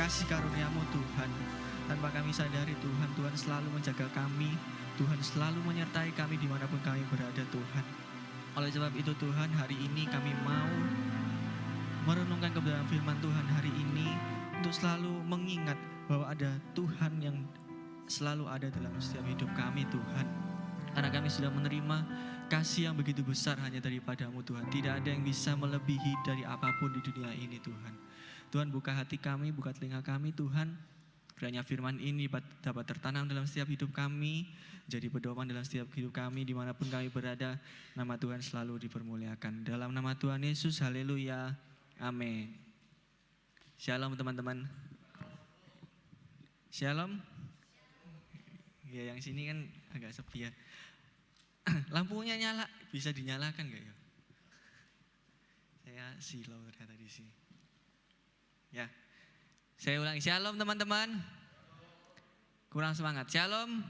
kasih karunia-Mu Tuhan. Tanpa kami sadari Tuhan, Tuhan selalu menjaga kami, Tuhan selalu menyertai kami dimanapun kami berada Tuhan. Oleh sebab itu Tuhan, hari ini kami mau merenungkan kebenaran firman Tuhan hari ini untuk selalu mengingat bahwa ada Tuhan yang selalu ada dalam setiap hidup kami Tuhan. Karena kami sudah menerima kasih yang begitu besar hanya daripada-Mu Tuhan. Tidak ada yang bisa melebihi dari apapun di dunia ini Tuhan. Tuhan, buka hati kami, buka telinga kami Tuhan. Kiranya firman ini dapat tertanam dalam setiap hidup kami, jadi pedoman dalam setiap hidup kami dimanapun kami berada. Nama Tuhan selalu dipermuliakan. Dalam nama Tuhan Yesus, haleluya, amin. Shalom teman-teman. Shalom. Ya, yang sini kan agak sepi ya. Lampunya nyala, bisa dinyalakan gak ya? Saya silau ternyata di sini. Ya, saya ulangi, shalom teman-teman. Kurang semangat, shalom.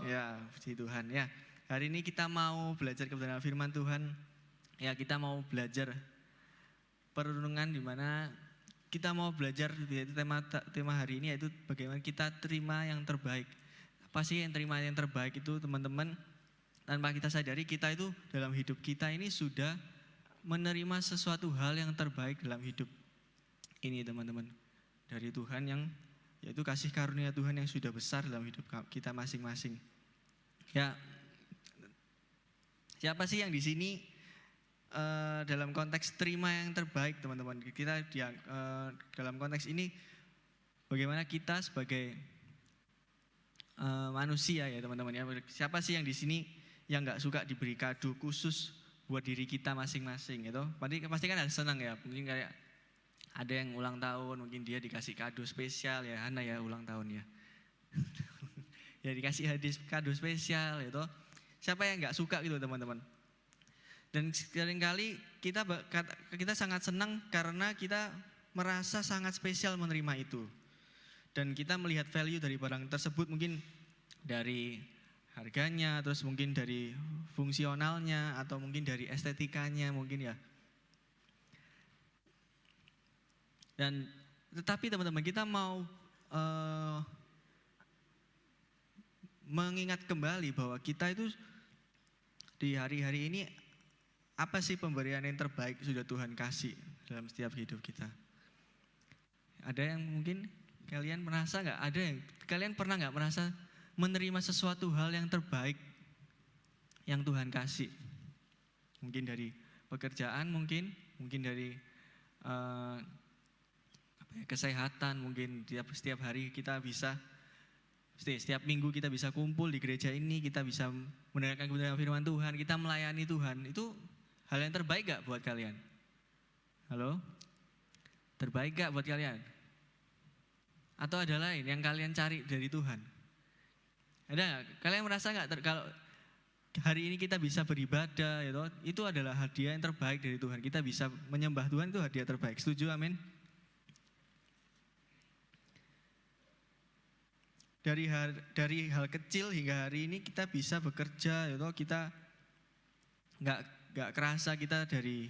Ya, puji Tuhan ya. Hari ini kita mau belajar kebenaran firman Tuhan. Ya, kita mau belajar perenungan di mana kita mau belajar, yaitu tema hari ini yaitu bagaimana kita terima yang terbaik. Apa sih yang terima yang terbaik itu teman-teman? Tanpa kita sadari kita itu dalam hidup kita ini sudah menerima sesuatu hal yang terbaik dalam hidup ini teman-teman. Dari Tuhan yang yaitu kasih karunia Tuhan yang sudah besar dalam hidup kita masing-masing. Ya, siapa sih yang di sini dalam konteks terima yang terbaik teman-teman? Kita dalam konteks ini bagaimana kita sebagai manusia ya teman-teman ya. Siapa sih yang di sini yang nggak suka diberi kado khusus buat diri kita masing-masing gitu? Pasti kan ada senang ya. Mungkin kayak ada yang ulang tahun, mungkin dia dikasih kado spesial ya, Hana ya ulang tahun ya. Ya dikasih hadiah kado spesial gitu. Siapa yang nggak suka gitu teman-teman? Dan seringkali kita sangat senang karena kita merasa sangat spesial menerima itu. Dan kita melihat value dari barang tersebut mungkin dari harganya, terus mungkin dari fungsionalnya, atau mungkin dari estetikanya mungkin ya. Dan tetapi teman-teman kita mau mengingat kembali bahwa kita itu di hari-hari ini apa sih pemberian yang terbaik sudah Tuhan kasih dalam setiap hidup kita. Ada yang mungkin kalian merasa nggak? Ada yang kalian pernah nggak merasa menerima sesuatu hal yang terbaik yang Tuhan kasih? Mungkin dari pekerjaan, mungkin dari kesehatan, mungkin setiap hari kita bisa, setiap minggu kita bisa kumpul di gereja ini, kita bisa mendengarkan kebenaran firman Tuhan, kita melayani Tuhan. Itu hal yang terbaik gak buat kalian? Halo? Terbaik gak buat kalian? Atau ada lain yang kalian cari dari Tuhan? Ada gak? Kalian merasa gak kalau hari ini kita bisa beribadah, itu adalah hadiah yang terbaik dari Tuhan. Kita bisa menyembah Tuhan, itu hadiah terbaik. Setuju? Amin. Dari hal kecil hingga hari ini kita bisa bekerja, kita nggak kerasa kita dari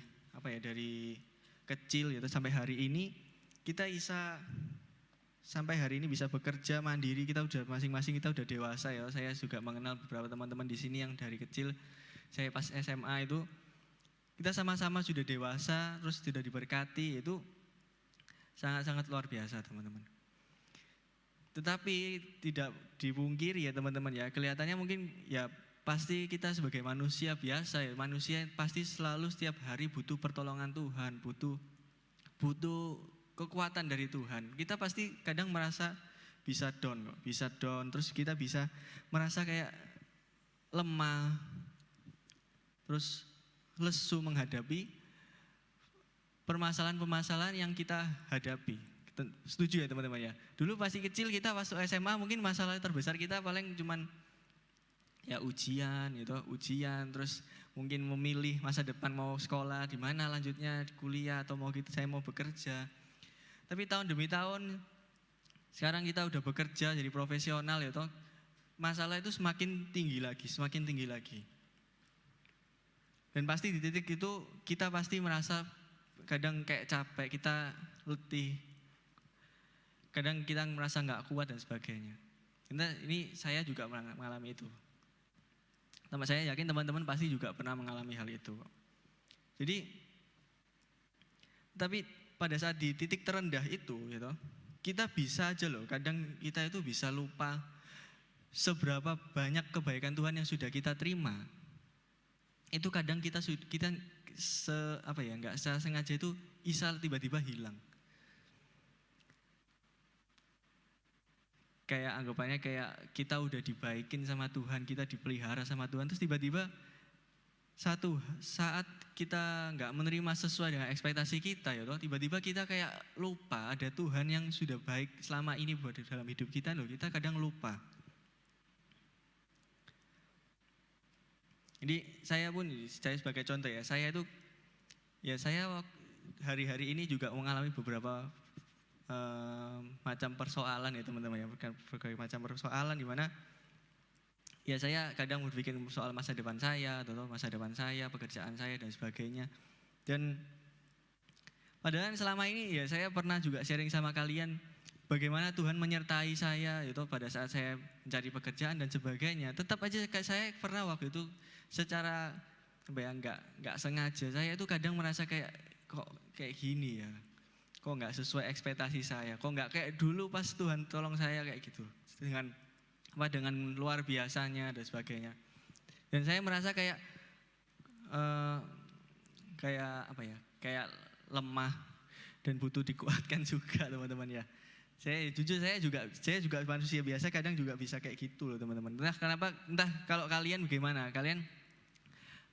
kecil sampai hari ini kita bisa sampai hari ini bisa bekerja mandiri. Kita udah masing-masing kita udah dewasa ya. Saya juga mengenal beberapa teman-teman di sini yang dari kecil, saya pas SMA itu kita sama-sama sudah dewasa, terus sudah diberkati, itu sangat-sangat luar biasa teman-teman. Tetapi tidak dipungkiri ya teman-teman ya, kelihatannya mungkin ya pasti kita sebagai manusia biasa ya, manusia pasti selalu setiap hari butuh pertolongan Tuhan, butuh kekuatan dari Tuhan. Kita pasti kadang merasa bisa down, terus kita bisa merasa kayak lemah, terus lesu menghadapi permasalahan-permasalahan yang kita hadapi. Setuju ya teman-teman ya? Dulu pasti kecil kita masuk SMA mungkin masalah terbesar kita paling cuman ya ujian, terus mungkin memilih masa depan mau sekolah di mana lanjutnya, kuliah atau saya mau bekerja. Tapi tahun demi tahun sekarang kita udah bekerja jadi profesional masalah itu semakin tinggi lagi. Dan pasti di titik itu kita pasti merasa kadang kayak capek, kita letih. kadang kita merasa nggak kuat dan sebagainya. Ini saya juga mengalami itu. Saya yakin teman-teman pasti juga pernah mengalami hal itu. Jadi, tapi pada saat di titik terendah itu, gitu, kita bisa aja loh. Kadang kita itu bisa lupa seberapa banyak kebaikan Tuhan yang sudah kita terima. Itu kadang kita nggak sengaja itu bisa tiba-tiba hilang. Kayak anggapannya kayak kita udah dibaikin sama Tuhan, kita dipelihara sama Tuhan, terus tiba-tiba satu saat kita nggak menerima sesuai dengan ekspektasi kita, ya toh, tiba-tiba kita kayak lupa ada Tuhan yang sudah baik selama ini buat dalam hidup kita loh. Kita kadang lupa. Jadi saya sebagai contoh ya, saya hari-hari ini juga mengalami beberapa macam persoalan ya teman-teman ya, berbagai macam persoalan di mana ya saya kadang berpikir soal masa depan saya, pekerjaan saya dan sebagainya. Dan padahal selama ini ya saya pernah juga sharing sama kalian bagaimana Tuhan menyertai saya itu pada saat saya mencari pekerjaan dan sebagainya. Tetap aja kayak saya pernah waktu itu secara nggak sengaja saya itu kadang merasa kayak kok kayak gini ya, kok nggak sesuai ekspektasi saya, kok nggak kayak dulu pas Tuhan tolong saya kayak gitu dengan luar biasanya dan sebagainya. Dan saya merasa kayak kayak lemah dan butuh dikuatkan juga teman-teman ya. Saya juga manusia biasa, kadang juga bisa kayak gitu loh teman-teman. Entah kalau kalian bagaimana, kalian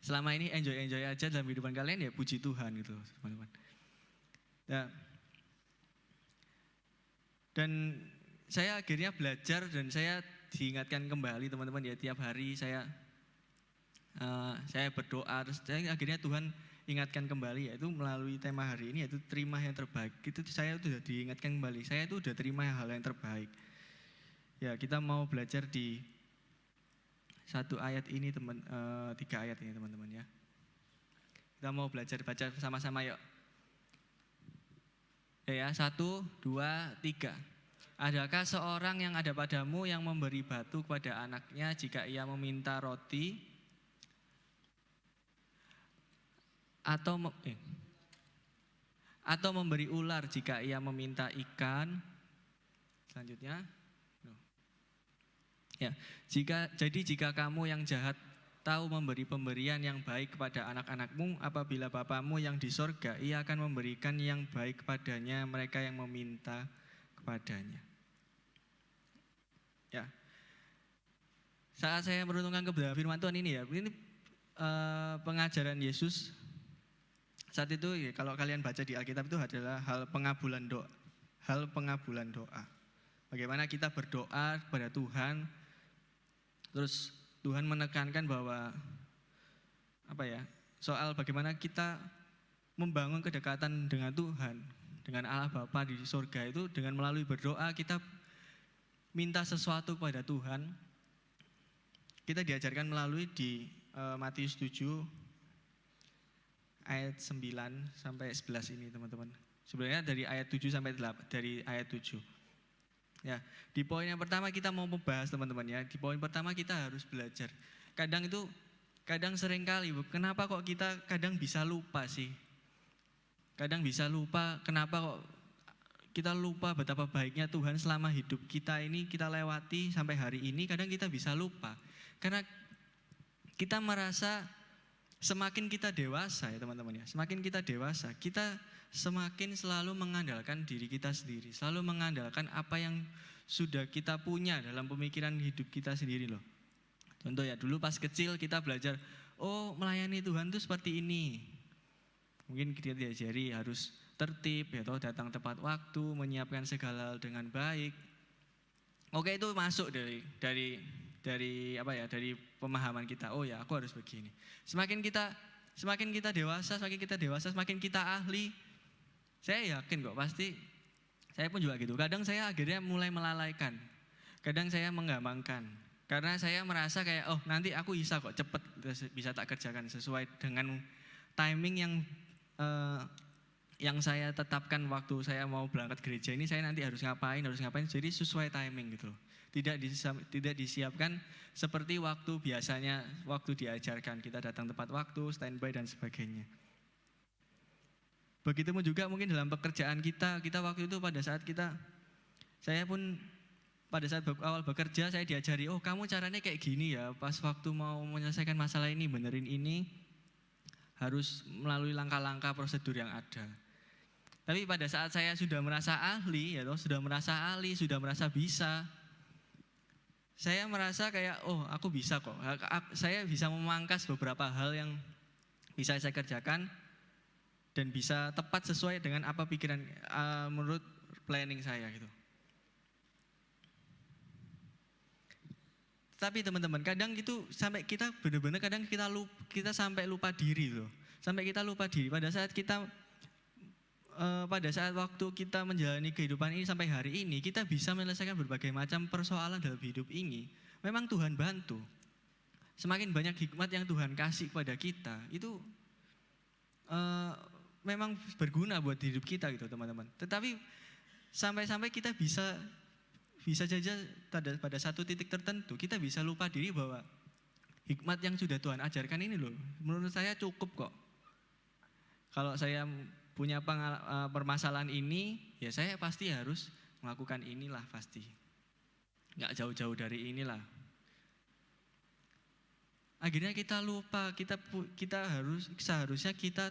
selama ini enjoy aja dalam kehidupan kalian, ya puji Tuhan gitu teman-teman. Ya. Dan saya akhirnya belajar dan saya diingatkan kembali teman-teman ya, tiap hari saya berdoa, terus akhirnya Tuhan ingatkan kembali, yaitu melalui tema hari ini, yaitu terima yang terbaik. Itu saya sudah diingatkan kembali, saya itu sudah terima hal yang terbaik. Ya, kita mau belajar di satu ayat ini 3 ayat ini teman-teman ya. Kita mau belajar baca sama-sama yuk. Ya, 1, 2, 3. Adakah seorang yang ada padamu yang memberi batu kepada anaknya jika ia meminta roti, atau memberi ular jika ia meminta ikan? Selanjutnya, ya, jika kamu yang jahat tahu memberi pemberian yang baik kepada anak-anakmu, apabila Bapamu yang di sorga, ia akan memberikan yang baik kepadanya mereka yang meminta kepadanya. Ya, saat saya merenungkan kebenaran firman Tuhan ini ya, ini pengajaran Yesus saat itu ya, kalau kalian baca di Alkitab itu adalah hal pengabulan doa. Bagaimana kita berdoa kepada Tuhan, terus Tuhan menekankan bahwa soal bagaimana kita membangun kedekatan dengan Tuhan, dengan Allah Bapa di surga itu dengan melalui berdoa. Kita minta sesuatu kepada Tuhan. Kita diajarkan melalui di Matius 7 ayat 9 sampai 11 ini teman-teman. Sebenarnya dari ayat 7 sampai 8, dari ayat 7. Ya, di poin yang pertama kita mau membahas teman-teman ya. Di poin pertama kita harus belajar. Kadang sering kali, kenapa kok kita kadang bisa lupa sih? Kadang bisa lupa, kenapa kok kita lupa betapa baiknya Tuhan selama hidup kita ini kita lewati sampai hari ini. Kadang kita bisa lupa karena kita merasa semakin kita dewasa ya teman-teman ya. Semakin kita dewasa, kita semakin selalu mengandalkan diri kita sendiri, selalu mengandalkan apa yang sudah kita punya dalam pemikiran hidup kita sendiri loh. Contoh ya, dulu pas kecil kita belajar, oh melayani Tuhan itu seperti ini. Mungkin kita diajari harus tertib, ya toh, datang tepat waktu, menyiapkan segala hal dengan baik. Oke, itu masuk dari pemahaman kita. Oh ya, aku harus begini. Semakin kita dewasa, semakin kita ahli. Saya yakin kok pasti saya pun juga gitu. Kadang saya akhirnya mulai melalaikan. Kadang saya menggampangkan. Karena saya merasa kayak nanti aku bisa kok cepet bisa tak kerjakan sesuai dengan timing yang saya tetapkan waktu saya mau berangkat gereja ini saya nanti harus ngapain, jadi sesuai timing gitu loh. Tidak disiapkan seperti waktu biasanya, waktu diajarkan, kita datang tepat waktu, standby dan sebagainya. Begitupun juga mungkin dalam pekerjaan kita waktu itu saya pun pada saat awal bekerja saya diajari, oh kamu caranya kayak gini ya, pas waktu mau menyelesaikan masalah ini, benerin ini, harus melalui langkah-langkah prosedur yang ada. Tapi pada saat saya sudah merasa ahli, sudah merasa bisa, saya merasa kayak, oh aku bisa kok, saya bisa memangkas beberapa hal yang bisa saya kerjakan dan bisa tepat sesuai dengan apa pikiran menurut planning saya gitu. Tapi teman-teman, kadang gitu sampai kita benar-benar kadang kita sampai lupa diri loh. Sampai kita lupa diri pada saat waktu kita menjalani kehidupan ini sampai hari ini, kita bisa menyelesaikan berbagai macam persoalan dalam hidup ini. Memang Tuhan bantu. Semakin banyak hikmat yang Tuhan kasih kepada kita, itu memang berguna buat hidup kita gitu teman-teman. Tetapi sampai-sampai kita bisa saja pada satu titik tertentu kita bisa lupa diri bahwa hikmat yang sudah Tuhan ajarkan ini loh, menurut saya cukup kok. Kalau saya punya permasalahan ini, ya saya pasti harus melakukan inilah pasti. Nggak jauh-jauh dari inilah. Akhirnya kita lupa, seharusnya kita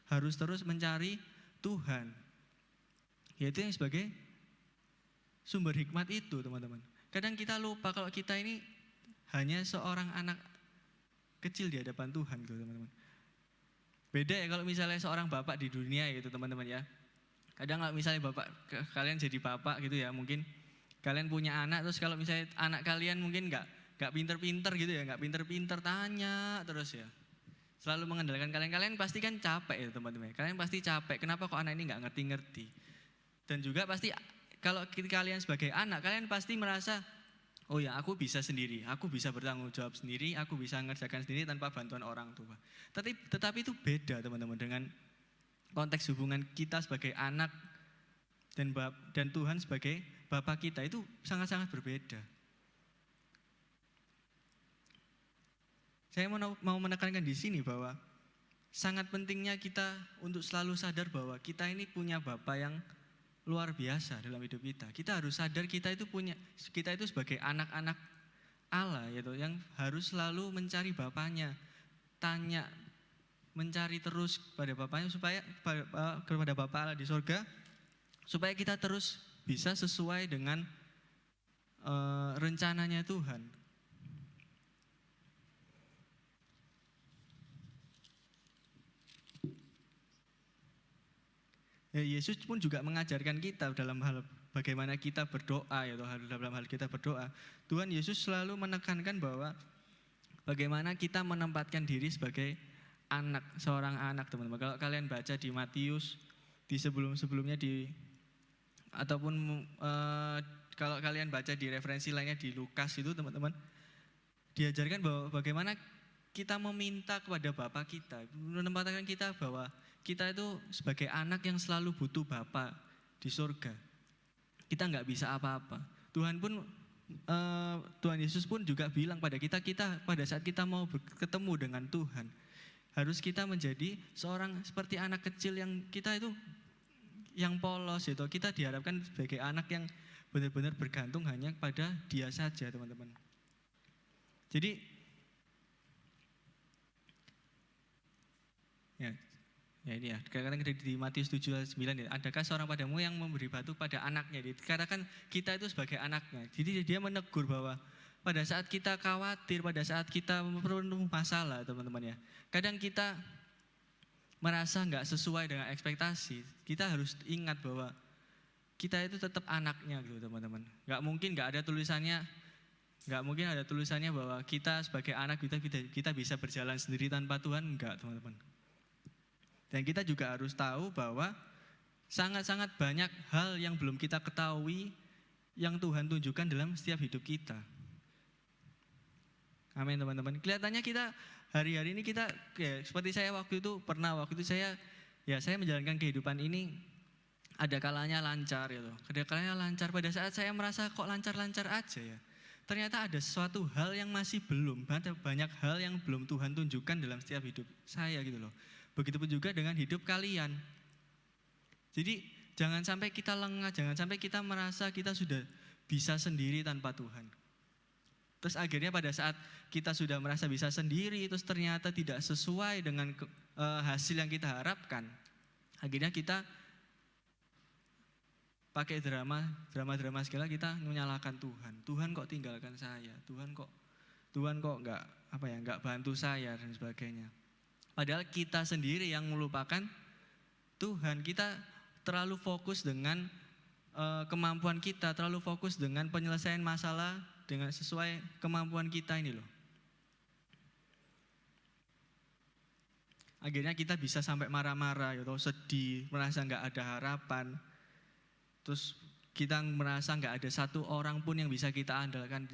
harus terus mencari Tuhan. Yaitu yang sebagai sumber hikmat itu, teman-teman. Kadang kita lupa kalau kita ini hanya seorang anak kecil di hadapan Tuhan gitu, teman-teman. Beda ya kalau misalnya seorang bapak di dunia gitu teman-teman ya. Kadang kalau misalnya kalian jadi bapak gitu ya, mungkin kalian punya anak, terus kalau misalnya anak kalian mungkin nggak pinter-pinter gitu ya, nggak pinter-pinter, tanya terus ya, selalu mengandalkan kalian pasti kan capek ya teman-teman. Kalian pasti capek, kenapa kok anak ini nggak ngerti-ngerti. Dan juga pasti kalau kalian sebagai anak, kalian pasti merasa, oh ya aku bisa sendiri, aku bisa bertanggung jawab sendiri, aku bisa mengerjakan sendiri tanpa bantuan orang tua. Tetapi itu beda teman-teman dengan konteks hubungan kita sebagai anak dan Tuhan sebagai Bapa kita, itu sangat-sangat berbeda. Saya mau menekankan di sini bahwa sangat pentingnya kita untuk selalu sadar bahwa kita ini punya Bapa yang luar biasa dalam hidup kita. Kita harus sadar kita itu sebagai anak-anak Allah gitu, yang harus selalu mencari Bapaknya, mencari terus kepada Bapaknya kepada Bapa Allah di surga, supaya kita terus bisa sesuai dengan rencananya Tuhan. Ya, Yesus pun juga mengajarkan kita dalam hal bagaimana kita berdoa, dalam hal kita berdoa. Tuhan Yesus selalu menekankan bahwa bagaimana kita menempatkan diri sebagai seorang anak, teman-teman. Kalau kalian baca di Matius, di sebelumnya ataupun kalau kalian baca di referensi lainnya di Lukas itu, teman-teman, diajarkan bahwa bagaimana kita meminta kepada Bapa kita, menempatkan kita bahwa kita itu sebagai anak yang selalu butuh Bapa di surga. Kita nggak bisa apa-apa. Tuhan Yesus pun juga bilang pada kita pada saat kita mau ketemu dengan Tuhan, harus kita menjadi seorang seperti anak kecil yang kita itu yang polos gitu. Kita diharapkan sebagai anak yang benar-benar bergantung hanya pada Dia saja, teman-teman. Jadi ya ini ya, kadang-kadang di Matius 7:9 ya, adakah seorang padamu yang memberi batu pada anaknya? Dikatakan kita itu sebagai anaknya. Jadi dia menegur bahwa pada saat kita khawatir, pada saat kita penuh masalah, teman-teman ya, kadang kita merasa nggak sesuai dengan ekspektasi, kita harus ingat bahwa kita itu tetap anaknya gitu, teman-teman. Nggak mungkin ada tulisannya bahwa kita sebagai anak kita bisa berjalan sendiri tanpa Tuhan, enggak, teman-teman. Dan kita juga harus tahu bahwa sangat-sangat banyak hal yang belum kita ketahui yang Tuhan tunjukkan dalam setiap hidup kita. Amin, teman-teman. Kelihatannya kita hari-hari ini seperti saya waktu itu saya ya saya menjalankan kehidupan ini ada kalanya lancar gitu. Ada kalanya lancar, pada saat saya merasa kok lancar-lancar aja ya. Ternyata ada sesuatu hal yang masih belum, banyak hal yang belum Tuhan tunjukkan dalam setiap hidup saya gitu loh. Begitupun juga dengan hidup kalian. Jadi jangan sampai kita lengah, jangan sampai kita merasa kita sudah bisa sendiri tanpa Tuhan. Terus akhirnya pada saat kita sudah merasa bisa sendiri, terus ternyata tidak sesuai dengan hasil yang kita harapkan. Akhirnya kita pakai drama segala, kita menyalahkan Tuhan. Tuhan kok tinggalkan saya? Tuhan kok nggak bantu saya dan sebagainya. Padahal kita sendiri yang melupakan Tuhan. Kita terlalu fokus dengan kemampuan kita, terlalu fokus dengan penyelesaian masalah dengan sesuai kemampuan kita ini loh. Akhirnya kita bisa sampai marah-marah, gitu, sedih, merasa nggak ada harapan. Terus kita merasa nggak ada satu orang pun yang bisa kita andalkan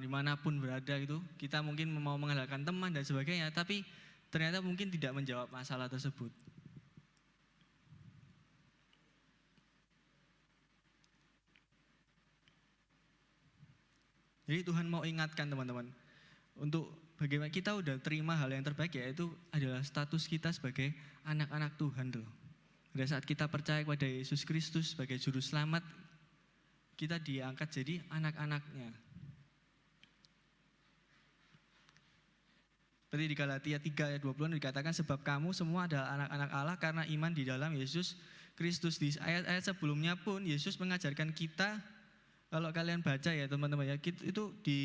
dimanapun berada gitu. Kita mungkin mau mengandalkan teman dan sebagainya, tapi ternyata mungkin tidak menjawab masalah tersebut. Jadi Tuhan mau ingatkan teman-teman, untuk bagaimana kita udah terima hal yang terbaik, yaitu adalah status kita sebagai anak-anak Tuhan tuh. Pada saat kita percaya kepada Yesus Kristus sebagai juru selamat, kita diangkat jadi anak-anaknya. Seperti di Galatia 3 ayat 20 dikatakan, sebab kamu semua adalah anak-anak Allah karena iman di dalam Yesus Kristus. Di ayat-ayat sebelumnya pun Yesus mengajarkan kita, kalau kalian baca ya teman-teman ya, itu di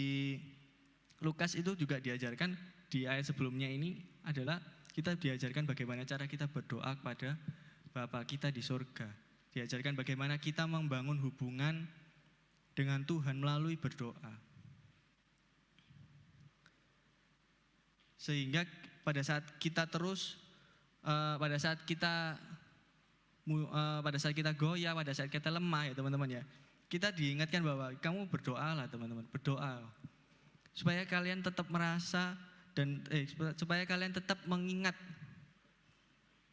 Lukas itu juga diajarkan di ayat sebelumnya ini adalah kita diajarkan bagaimana cara kita berdoa kepada Bapa kita di surga. Diajarkan bagaimana kita membangun hubungan dengan Tuhan melalui berdoa. Sehingga pada saat kita pada saat kita goyah, pada saat kita lemah ya teman-teman ya, kita diingatkan bahwa kamu berdoalah teman-teman, berdoa. Supaya kalian tetap merasa supaya kalian tetap mengingat,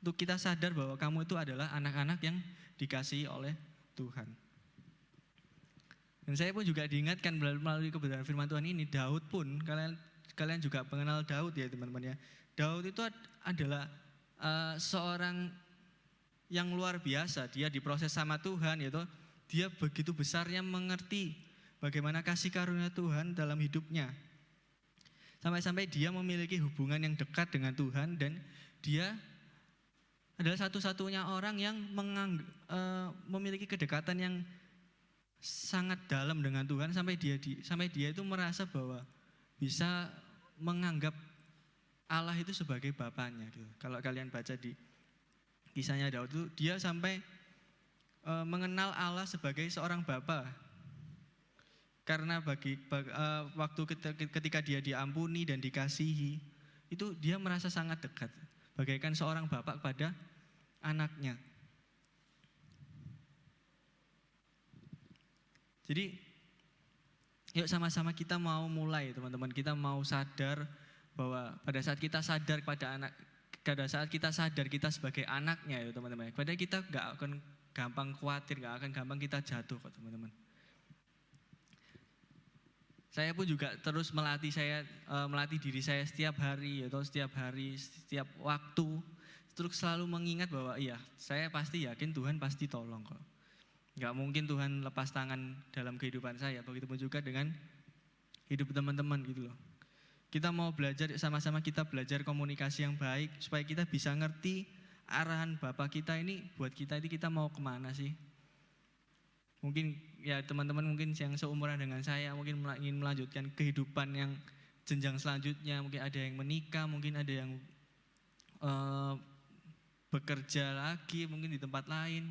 untuk kita sadar bahwa kamu itu adalah anak-anak yang dikasihi oleh Tuhan. Dan saya pun juga diingatkan melalui kebenaran firman Tuhan ini, Daud pun, kalian juga mengenal Daud ya teman-teman ya. Daud itu adalah seorang yang luar biasa. Dia diproses sama Tuhan, yaitu dia begitu besarnya mengerti bagaimana kasih karunia Tuhan dalam hidupnya. Sampai-sampai dia memiliki hubungan yang dekat dengan Tuhan, dan dia adalah satu-satunya orang yang memiliki kedekatan yang sangat dalam dengan Tuhan, sampai dia itu merasa bahwa bisa menganggap Allah itu sebagai bapaknya. Kalau kalian baca di kisahnya Daud itu, dia sampai mengenal Allah sebagai seorang bapa. Karena waktu ketika dia diampuni dan dikasihi, itu dia merasa sangat dekat, bagaikan seorang bapak kepada anaknya. Jadi yuk sama-sama kita mau mulai teman-teman, kita mau sadar bahwa pada saat kita sadar kita sebagai anaknya ya teman-teman, pada kita gak akan gampang khawatir, gak akan gampang kita jatuh kok teman-teman. Saya pun juga terus melatih diri saya setiap hari, setiap waktu, terus selalu mengingat bahwa iya, saya pasti yakin Tuhan pasti tolong kok. Gak mungkin Tuhan lepas tangan dalam kehidupan saya. Begitupun juga dengan hidup teman-teman gitu loh. Kita mau belajar sama-sama, kita belajar komunikasi yang baik supaya kita bisa ngerti arahan Bapak kita ini buat kita ini, kita mau kemana sih. Mungkin ya teman-teman mungkin yang seumuran dengan saya mungkin ingin melanjutkan kehidupan yang jenjang selanjutnya. Mungkin ada yang menikah, mungkin ada yang bekerja lagi mungkin di tempat lain.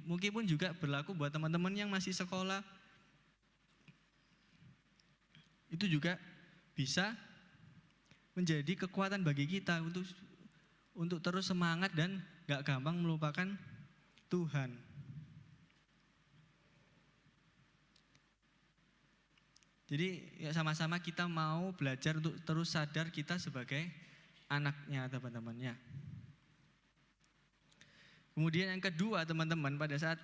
Mungkin pun juga berlaku buat teman-teman yang masih sekolah. Itu juga bisa menjadi kekuatan bagi kita untuk terus semangat dan gak gampang melupakan Tuhan. Jadi ya sama-sama kita mau belajar untuk terus sadar kita sebagai anaknya teman-temannya. Kemudian yang kedua teman-teman, pada saat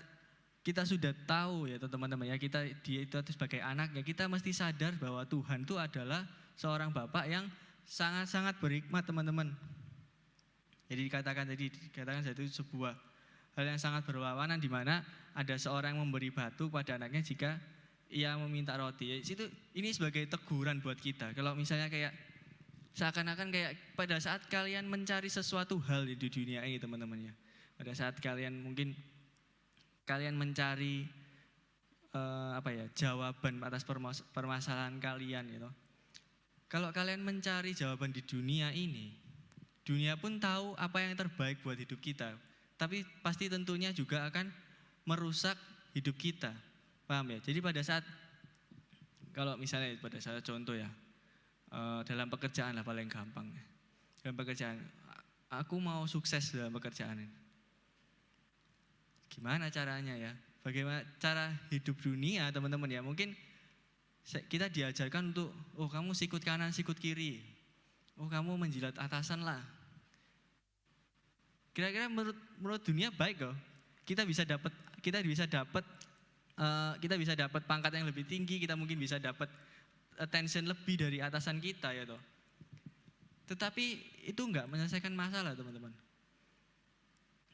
kita sudah tahu ya teman-teman ya, dia itu sebagai anak ya, kita mesti sadar bahwa Tuhan itu adalah seorang Bapak yang sangat-sangat berhikmat teman-teman. Jadi dikatakan itu sebuah hal yang sangat berlawanan, di mana ada seorang yang memberi batu kepada anaknya jika ia meminta roti. Ini sebagai teguran buat kita. Kalau misalnya kayak seakan-akan kayak pada saat kalian mencari sesuatu hal di dunia ini teman-teman ya, pada saat kalian mencari jawaban atas permasalahan kalian gitu. Kalau kalian mencari jawaban di dunia ini, dunia pun tahu apa yang terbaik buat hidup kita, tapi pasti tentunya juga akan merusak hidup kita. Paham ya? Jadi pada saat contoh ya, dalam pekerjaan lah paling gampang. Dalam pekerjaan, aku mau sukses dalam pekerjaan ini. Gimana caranya ya? Bagaimana cara hidup dunia teman-teman ya? Mungkin kita diajarkan untuk, kamu sikut kanan, sikut kiri. Kamu menjilat atasan lah. Kira-kira menurut dunia baik kok. Kita bisa dapat pangkat yang lebih tinggi, kita mungkin bisa dapat attention lebih dari atasan kita ya toh. Tetapi itu enggak menyelesaikan masalah teman-teman.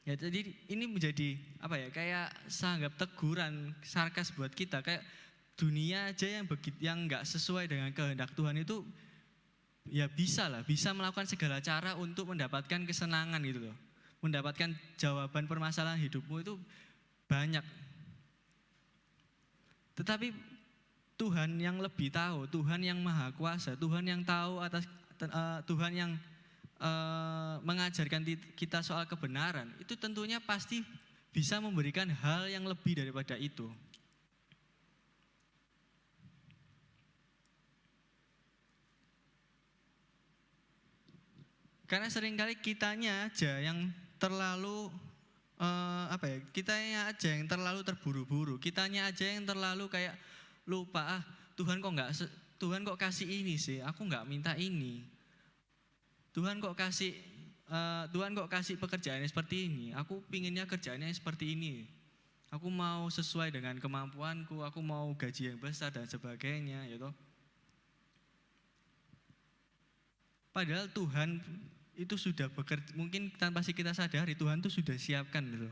Ya, jadi ini menjadi kayak sanggap teguran, sarkas buat kita, kayak dunia aja yang enggak sesuai dengan kehendak Tuhan itu ya bisa melakukan segala cara untuk mendapatkan kesenangan gitu loh. Mendapatkan jawaban permasalahan hidupmu itu banyak. Tetapi Tuhan yang lebih tahu, Tuhan yang maha kuasa, Tuhan yang tahu Tuhan yang mengajarkan kita soal kebenaran, itu tentunya pasti bisa memberikan hal yang lebih daripada itu. Karena seringkali kitanya aja yang terlalu kitanya aja yang terlalu terburu-buru, kitanya aja yang terlalu kayak lupa, Tuhan kok kasih ini sih, aku nggak minta ini. Tuhan kok kasih pekerjaannya seperti ini, aku pinginnya kerjaannya seperti ini. Aku mau sesuai dengan kemampuanku, aku mau gaji yang besar dan sebagainya, gitu. Padahal Tuhan itu sudah bekerja, mungkin tanpa kita sadari Tuhan itu sudah siapkan gitu.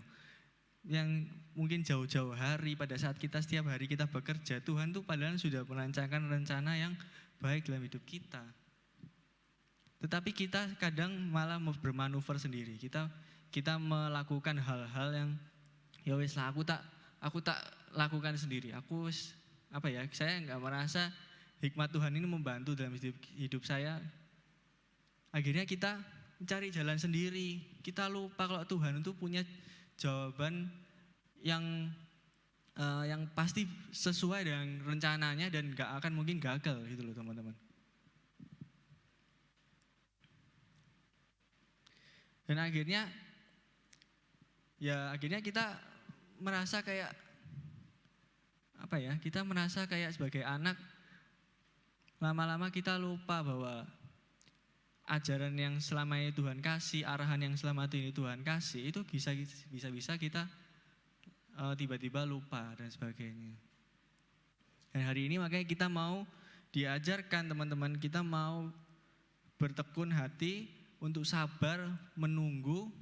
Yang mungkin jauh-jauh hari, pada saat setiap hari kita bekerja, Tuhan tuh padahal sudah merancangkan rencana yang baik dalam hidup kita. Tetapi kita kadang malah bermanuver sendiri. Kita melakukan hal-hal yang ya wis lah, aku tak lakukan sendiri. Saya enggak merasa hikmat Tuhan ini membantu dalam hidup saya. Akhirnya kita mencari jalan sendiri. Kita lupa kalau Tuhan itu punya jawaban yang pasti sesuai dengan rencananya dan gak akan mungkin gagal gitu loh teman-teman. Dan akhirnya kita merasa kayak kita merasa kayak sebagai anak, lama-lama kita lupa bahwa ajaran yang selama ini Tuhan kasih, arahan yang selama ini Tuhan kasih, itu bisa kita tiba-tiba lupa dan sebagainya. Dan hari ini makanya kita mau diajarkan teman-teman, kita mau bertekun hati untuk sabar menunggu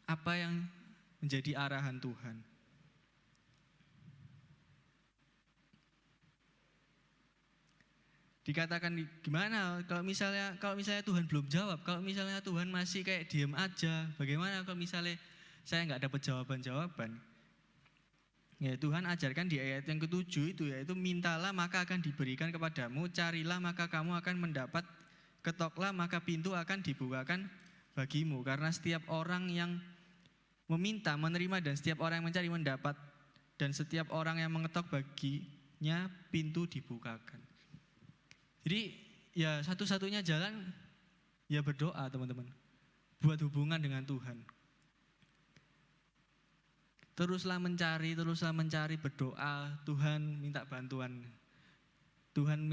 apa yang menjadi arahan Tuhan. Dikatakan gimana kalau misalnya Tuhan belum jawab, kalau misalnya Tuhan masih kayak diam aja, bagaimana kalau misalnya saya nggak dapat jawaban? Ya, Tuhan ajarkan di ayat yang ke-7 itu, yaitu mintalah maka akan diberikan kepadamu, carilah maka kamu akan mendapat, ketoklah maka pintu akan dibukakan bagimu. Karena setiap orang yang meminta menerima, dan setiap orang yang mencari mendapat, dan setiap orang yang mengetok baginya pintu dibukakan. Jadi ya satu-satunya jalan ya berdoa teman-teman, buat hubungan dengan Tuhan. Teruslah mencari, berdoa, Tuhan minta bantuan, Tuhan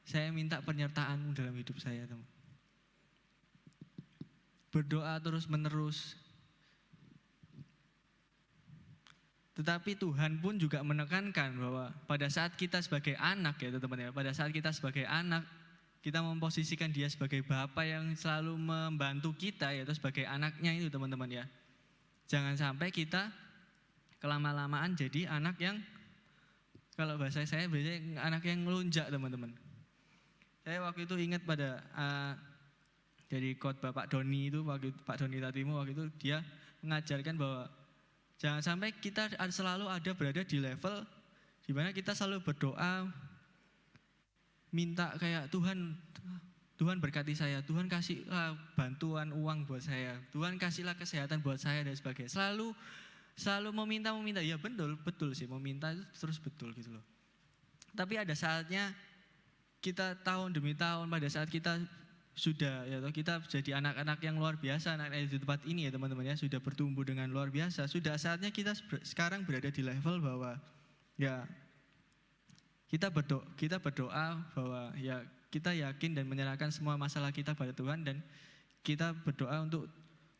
saya minta penyertaan-Mu dalam hidup saya teman. Berdoa terus menerus. Tetapi Tuhan pun juga menekankan bahwa pada saat kita sebagai anak ya teman-teman ya, pada saat kita sebagai anak, kita memposisikan dia sebagai Bapa yang selalu membantu kita yaitu sebagai anaknya itu teman-teman ya. Jangan sampai kita kelama-lamaan jadi anak yang, kalau bahasa saya biasanya anak yang ngelunjak teman-teman. Saya waktu itu ingat pada dari khotbah Pak Doni itu, Pak Doni Tatimu waktu itu dia mengajarkan bahwa jangan sampai kita selalu ada berada di level di mana kita selalu berdoa minta kayak Tuhan berkati saya, Tuhan kasihlah bantuan uang buat saya, Tuhan kasihlah kesehatan buat saya dan sebagainya. Selalu meminta. Ya betul sih, meminta itu terus betul gitu loh. Tapi ada saatnya kita tahun demi tahun, pada saat kita sudah ya kita jadi anak-anak yang luar biasa, anak-anak di tempat ini ya teman-teman ya, sudah bertumbuh dengan luar biasa. Sudah saatnya kita sekarang berada di level bahwa ya kita berdoa bahwa ya kita yakin dan menyerahkan semua masalah kita pada Tuhan, dan kita berdoa untuk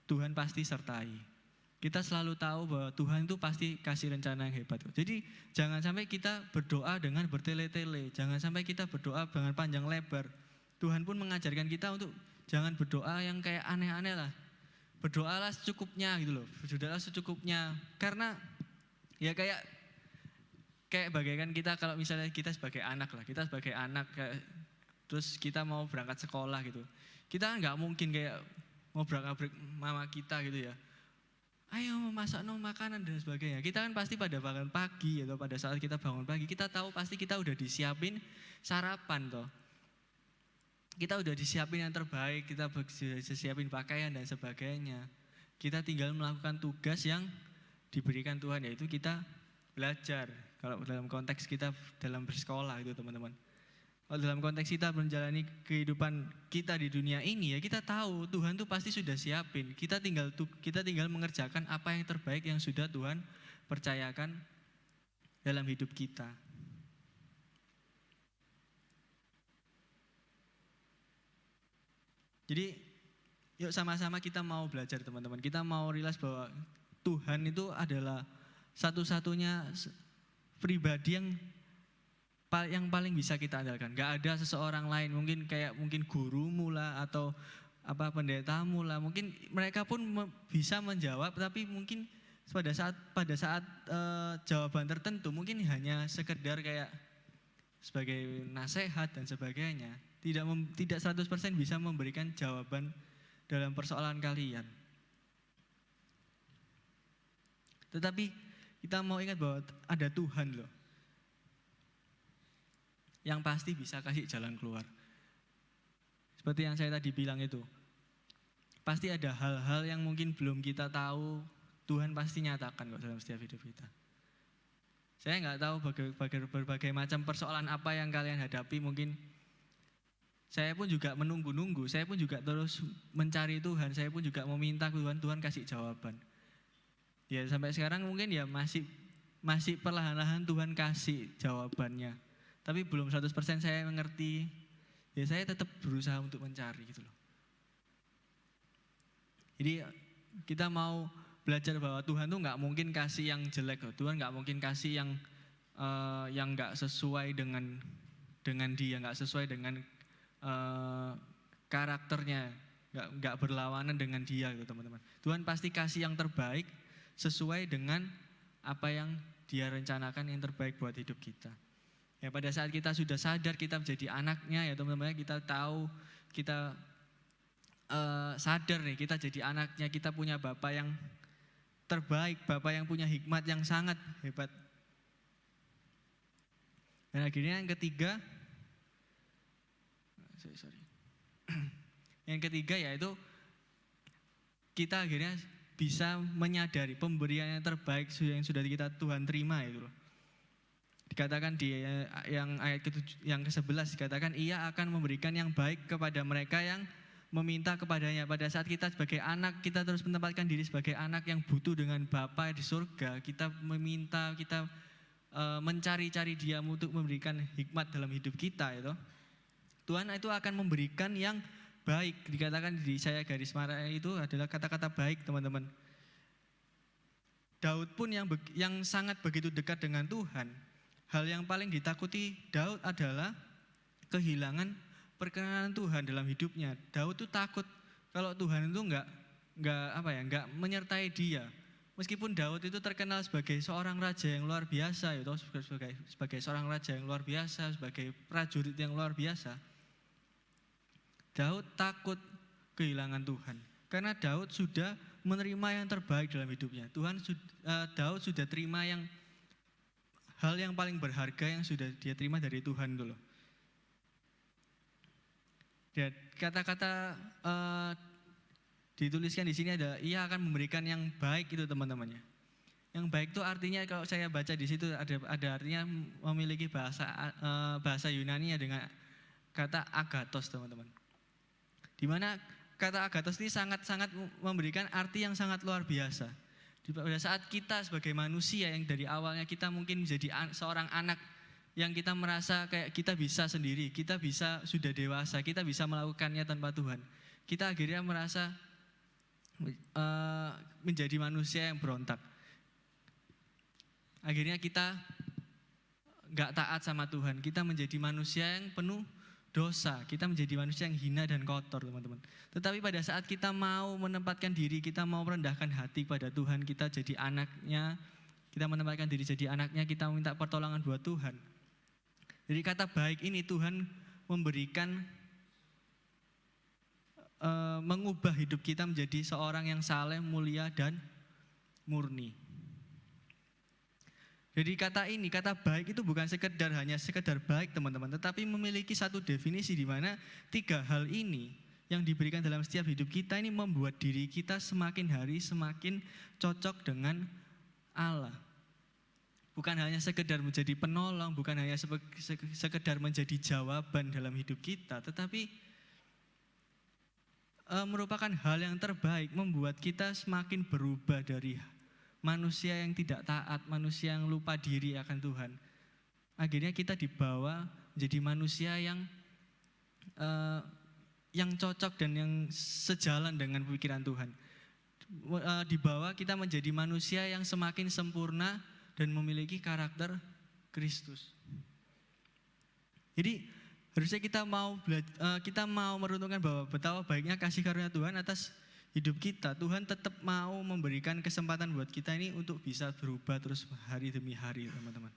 Tuhan pasti sertai. Kita selalu tahu bahwa Tuhan itu pasti kasih rencana yang hebat. Jadi jangan sampai kita berdoa dengan bertele-tele, jangan sampai kita berdoa dengan panjang lebar. Tuhan pun mengajarkan kita untuk jangan berdoa yang kayak aneh-aneh lah. Berdoalah secukupnya gitu loh. Berdoalah secukupnya. Karena ya kayak bagaikan kita kalau misalnya kita sebagai anak lah. Kita sebagai anak kayak, terus kita mau berangkat sekolah gitu. Kita nggak mungkin kayak mau berangkat mama kita gitu ya. Ayo masak makanan dan sebagainya. Kita kan pasti pada bangun pagi atau pada saat kita bangun pagi kita tahu pasti kita udah disiapin sarapan toh. Kita udah disiapin yang terbaik, kita disiapin pakaian dan sebagainya. Kita tinggal melakukan tugas yang diberikan Tuhan, yaitu kita belajar. Kalau dalam konteks kita dalam bersekolah itu teman-teman. Kalau dalam konteks kita menjalani kehidupan kita di dunia ini ya, kita tahu Tuhan tuh pasti sudah siapin. Kita tinggal mengerjakan apa yang terbaik yang sudah Tuhan percayakan dalam hidup kita. Jadi yuk sama-sama kita mau belajar teman-teman. Kita mau realize bahwa Tuhan itu adalah satu-satunya pribadi yang paling bisa kita andalkan. Gak ada seseorang lain, mungkin gurumu lah atau pendetamu lah. Mungkin mereka pun bisa menjawab, tapi mungkin pada saat jawaban tertentu mungkin hanya sekedar kayak sebagai nasihat dan sebagainya. Tidak 100% bisa memberikan jawaban dalam persoalan kalian. Tetapi kita mau ingat bahwa ada Tuhan loh, yang pasti bisa kasih jalan keluar. Seperti yang saya tadi bilang itu, pasti ada hal-hal yang mungkin belum kita tahu, Tuhan pasti nyatakan kok dalam setiap hidup kita. Saya nggak tahu berbagai macam persoalan apa yang kalian hadapi, mungkin saya pun juga menunggu-nunggu, saya pun juga terus mencari Tuhan, saya pun juga meminta Tuhan kasih jawaban. Ya sampai sekarang mungkin ya masih perlahan-lahan Tuhan kasih jawabannya. Tapi belum 100% saya mengerti. Ya saya tetap berusaha untuk mencari gitu loh. Jadi kita mau belajar bahwa Tuhan tuh nggak mungkin kasih yang jelek loh. Tuhan nggak mungkin kasih yang nggak sesuai dengan dia, nggak sesuai dengan karakternya, nggak berlawanan dengan dia gitu teman-teman. Tuhan pasti kasih yang terbaik sesuai dengan apa yang dia rencanakan yang terbaik buat hidup kita. Ya pada saat kita sudah sadar kita menjadi anaknya ya teman-teman, kita tahu, kita sadar nih kita jadi anaknya, kita punya Bapa yang terbaik, Bapa yang punya hikmat yang sangat hebat. Dan akhirnya yang ketiga, yang ketiga yaitu kita akhirnya bisa menyadari pemberian yang terbaik yang sudah Tuhan terima itu loh. Dikatakan di yang ayat yang ke-11 dikatakan ia akan memberikan yang baik kepada mereka yang meminta kepadanya. Pada saat kita sebagai anak, kita terus menempatkan diri sebagai anak yang butuh dengan Bapa di surga, kita meminta, kita mencari-cari Dia untuk memberikan hikmat dalam hidup kita itu. Tuhan itu akan memberikan yang baik. Dikatakan di saya garis merah itu adalah kata-kata baik teman-teman. Daud pun yang sangat begitu dekat dengan Tuhan, hal yang paling ditakuti Daud adalah kehilangan perkenanan Tuhan dalam hidupnya. Daud tuh takut kalau Tuhan itu nggak menyertai dia. Meskipun Daud itu terkenal sebagai seorang raja yang luar biasa, yaitu sebagai seorang raja yang luar biasa, sebagai prajurit yang luar biasa, Daud takut kehilangan Tuhan. Karena Daud sudah menerima yang terbaik dalam hidupnya. Daud sudah terima hal yang paling berharga yang sudah dia terima dari Tuhan dulu. Dan kata-kata dituliskan di sini ada, ia akan memberikan yang baik itu teman-temannya. Yang baik itu artinya kalau saya baca di situ ada artinya memiliki bahasa Yunani dengan kata agathos teman-teman. Di mana kata agathos ini sangat-sangat memberikan arti yang sangat luar biasa. Pada saat kita sebagai manusia yang dari awalnya kita mungkin menjadi seorang anak yang kita merasa kayak kita bisa sendiri, kita bisa sudah dewasa, kita bisa melakukannya tanpa Tuhan. Kita akhirnya merasa menjadi manusia yang berontak. Akhirnya kita gak taat sama Tuhan. Kita menjadi manusia yang penuh dosa. Kita menjadi manusia yang hina dan kotor teman-teman. Tetapi pada saat kita mau menempatkan diri, kita mau merendahkan hati pada Tuhan, kita jadi anaknya, kita menempatkan diri jadi anaknya, kita minta pertolongan buat Tuhan. Jadi kata baik ini Tuhan memberikan mengubah hidup kita menjadi seorang yang saleh, mulia, dan murni. Jadi kata baik itu bukan hanya sekedar baik teman-teman, tetapi memiliki satu definisi di mana 3 hal ini yang diberikan dalam setiap hidup kita ini membuat diri kita semakin hari semakin cocok dengan Allah. Bukan hanya sekedar menjadi penolong, bukan hanya sekedar menjadi jawaban dalam hidup kita, tetapi merupakan hal yang terbaik, membuat kita semakin berubah dari manusia yang tidak taat, manusia yang lupa diri akan Tuhan. Akhirnya kita dibawa menjadi manusia yang cocok dan yang sejalan dengan pikiran Tuhan. Dibawa kita menjadi manusia yang semakin sempurna dan memiliki karakter Kristus. Jadi harusnya kita mau merenungkan bahwa betapa baiknya kasih karunia Tuhan atas hidup kita. Tuhan tetap mau memberikan kesempatan buat kita ini untuk bisa berubah terus hari demi hari teman-teman.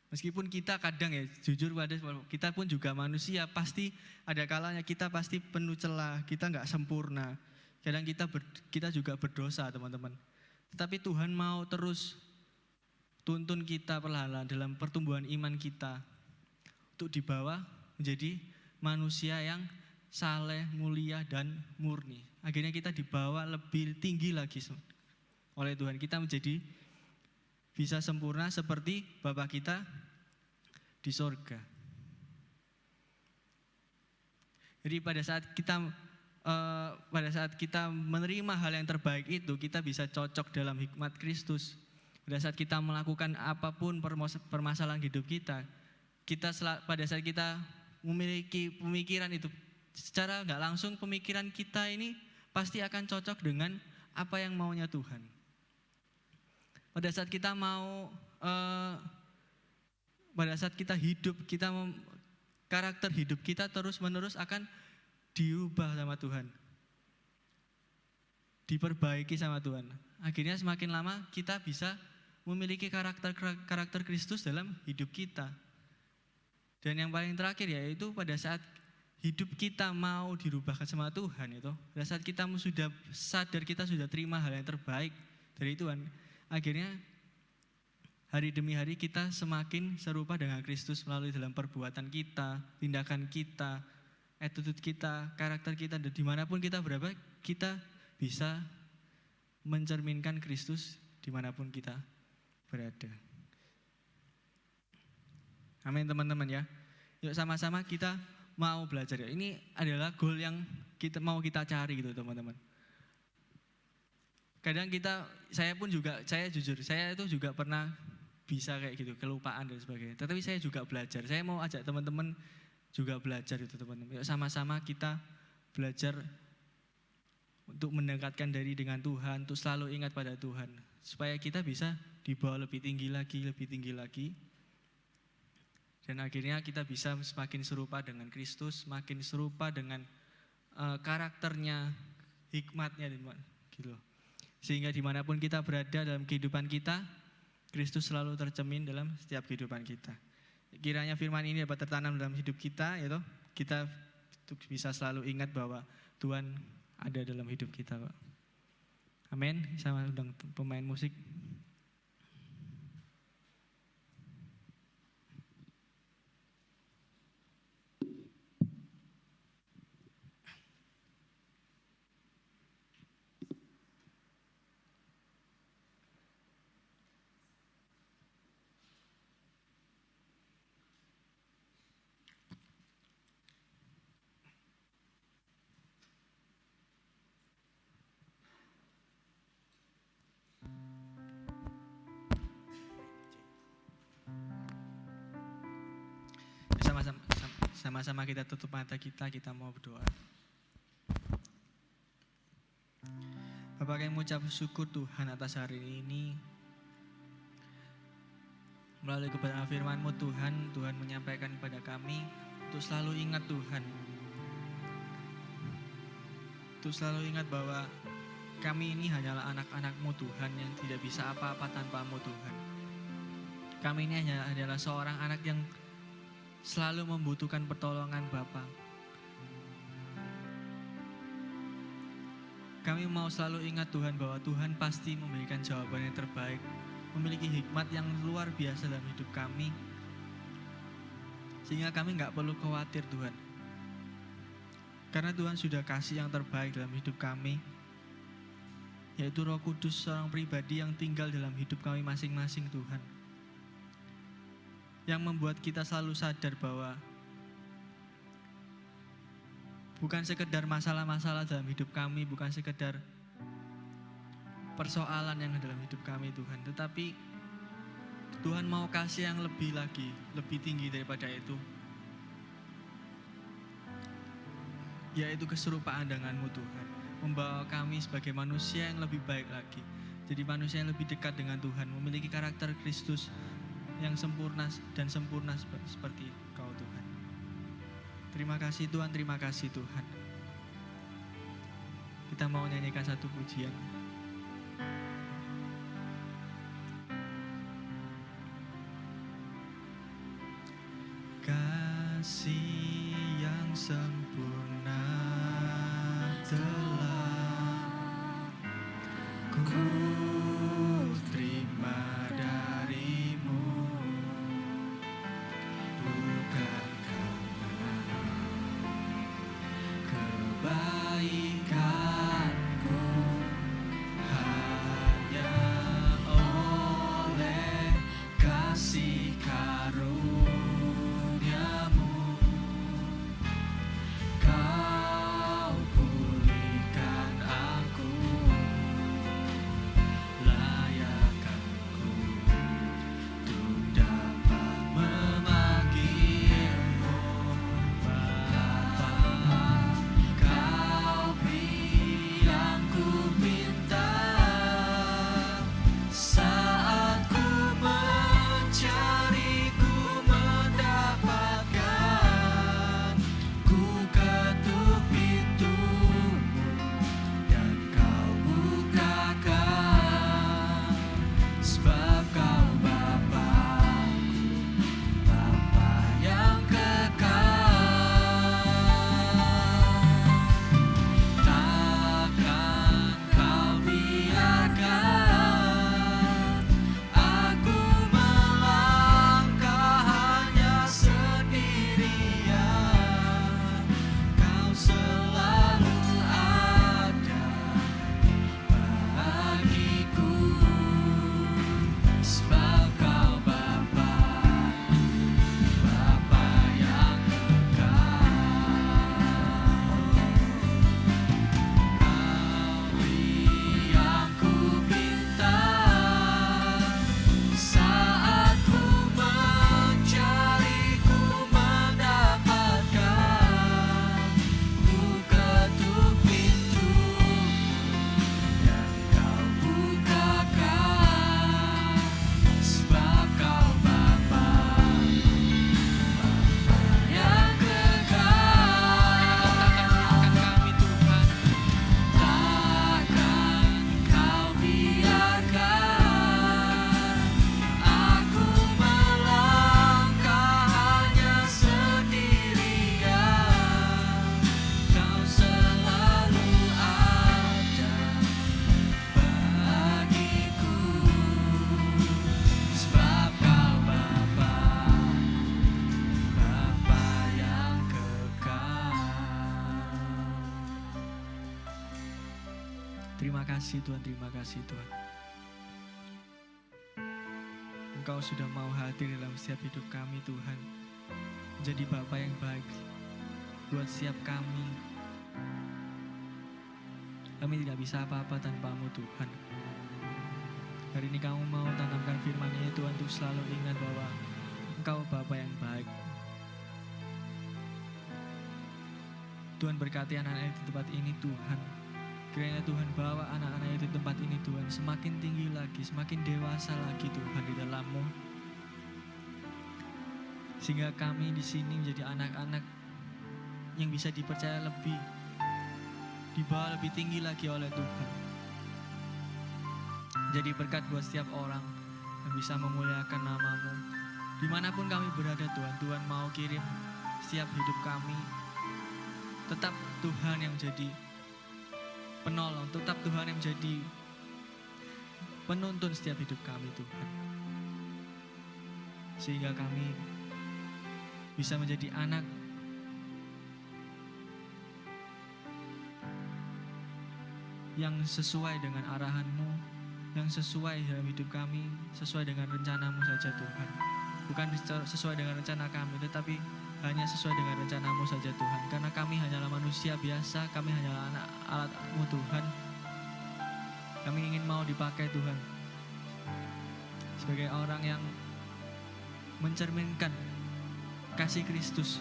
Meskipun kita kadang jujur kita pun juga manusia, pasti ada kalanya kita pasti penuh celah, kita gak sempurna. Kadang kita juga berdosa teman-teman. Tetapi Tuhan mau terus tuntun kita perlahan dalam pertumbuhan iman kita untuk dibawa menjadi manusia yang saleh, mulia, dan murni. Akhirnya kita dibawa lebih tinggi lagi oleh Tuhan. Kita menjadi bisa sempurna seperti Bapa kita di sorga. Jadi pada saat kita menerima hal yang terbaik itu, kita bisa cocok dalam hikmat Kristus. Pada saat kita melakukan apapun permasalahan hidup kita, pada saat kita memiliki pemikiran itu, secara nggak langsung pemikiran kita ini pasti akan cocok dengan apa yang maunya Tuhan. Pada saat kita pada saat kita hidup, karakter hidup kita terus-menerus akan diubah sama Tuhan, diperbaiki sama Tuhan. Akhirnya semakin lama kita bisa memiliki karakter Kristus dalam hidup kita. Dan yang paling terakhir yaitu pada saat hidup kita mau dirubahkan sama Tuhan itu, pada saat kita sudah sadar kita sudah terima hal yang terbaik dari Tuhan, akhirnya hari demi hari kita semakin serupa dengan Kristus melalui dalam perbuatan kita, tindakan kita, attitude kita, karakter kita, dan dimanapun kita berada, kita bisa mencerminkan Kristus dimanapun kita berada. Amin teman-teman ya. Yuk sama-sama kita mau belajar ya. Ini adalah goal yang mau kita cari gitu teman-teman. Kadang saya itu juga pernah bisa kayak gitu, kelupaan dan sebagainya. Tetapi saya juga belajar. Saya mau ajak teman-teman juga belajar itu teman-teman. Yuk sama-sama kita belajar untuk mendekatkan diri dengan Tuhan, untuk selalu ingat pada Tuhan, supaya kita bisa dibawa lebih tinggi lagi, dan akhirnya kita bisa semakin serupa dengan Kristus, semakin serupa dengan karakternya, hikmatnya, gitu. Sehingga dimanapun kita berada dalam kehidupan kita, Kristus selalu tercermin dalam setiap kehidupan kita. Kiranya firman ini dapat tertanam dalam hidup kita, ya toh. Kita bisa selalu ingat bahwa Tuhan ada dalam hidup kita, Pak. Amin. Sama undang pemain musik. Sama-sama kita tutup mata kita mau berdoa. Bapak, kami mengucap syukur Tuhan atas hari ini. Melalui kebenaran firman-Mu Tuhan menyampaikan kepada kami untuk selalu ingat Tuhan. Untuk selalu ingat bahwa kami ini hanyalah anak-anak-Mu Tuhan yang tidak bisa apa-apa tanpa-Mu Tuhan. Kami ini adalah seorang anak yang selalu membutuhkan pertolongan Bapa. Kami mau selalu ingat Tuhan bahwa Tuhan pasti memberikan jawaban yang terbaik, memiliki hikmat yang luar biasa dalam hidup kami, sehingga kami gak perlu khawatir Tuhan. Karena Tuhan sudah kasih yang terbaik dalam hidup kami, yaitu Roh Kudus, seorang pribadi yang tinggal dalam hidup kami masing-masing Tuhan, yang membuat kita selalu sadar bahwa bukan sekedar masalah-masalah dalam hidup kami, bukan sekedar persoalan yang dalam hidup kami Tuhan, tetapi Tuhan mau kasih yang lebih lagi, lebih tinggi daripada itu, yaitu keserupaan dengan-Mu Tuhan, membawa kami sebagai manusia yang lebih baik lagi, jadi manusia yang lebih dekat dengan Tuhan, memiliki karakter Kristus yang sempurna dan sempurna seperti Kau Tuhan. Terima kasih Tuhan, terima kasih Tuhan. Kita mau nyanyikan satu pujian. Kasih yang sempurna telah ku terima dari-Mu, bukan karena kebaikanku, hanya oleh kasih karunia-Mu Kau pulih kasih Tuhan, terima kasih Tuhan. Engkau sudah mau hadir dalam setiap hidup kami Tuhan. Jadi Bapa yang baik buat setiap kami. Kami tidak bisa apa-apa tanpa-Mu Tuhan. Hari ini kamu mau tanamkan firman-Nya Tuhan untuk selalu ingat bahwa Engkau Bapa yang baik. Tuhan berkati anak-anak di tempat ini Tuhan. Kiranya Tuhan bawa anak-anak itu di tempat ini Tuhan semakin tinggi lagi, semakin dewasa lagi Tuhan di dalam-Mu. Sehingga kami di sini menjadi anak-anak yang bisa dipercaya lebih, dibawa lebih tinggi lagi oleh Tuhan. Jadi berkat buat setiap orang yang bisa memuliakan nama-Mu. Dimanapun kami berada Tuhan, Tuhan mau kirim setiap hidup kami. Tetap Tuhan yang menjadi penolong, tetap Tuhan yang menjadi penuntun setiap hidup kami Tuhan. Sehingga kami bisa menjadi anak yang sesuai dengan arahan-Mu, yang sesuai dalam hidup kami, sesuai dengan rencana-Mu saja Tuhan. Bukan sesuai dengan rencana kami, tetapi hanya sesuai dengan rencana-Mu saja Tuhan. Karena kami hanyalah manusia biasa, kami hanyalah alat-Mu Tuhan. Kami ingin mau dipakai Tuhan sebagai orang yang mencerminkan kasih Kristus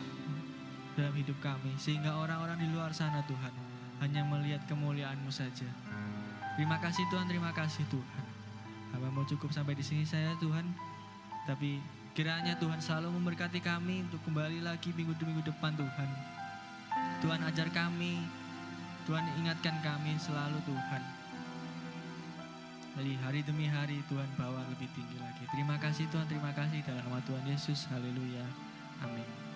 dalam hidup kami. Sehingga orang-orang di luar sana Tuhan hanya melihat kemuliaan-Mu saja. Terima kasih Tuhan, terima kasih Tuhan. Hamba mau cukup sampai di sini saya Tuhan. Tapi kiranya Tuhan selalu memberkati kami untuk kembali lagi minggu depan Tuhan. Tuhan ajar kami, Tuhan ingatkan kami selalu Tuhan. Jadi hari demi hari Tuhan bawa lebih tinggi lagi. Terima kasih Tuhan, terima kasih dalam nama Tuhan Yesus. Haleluya. Amin.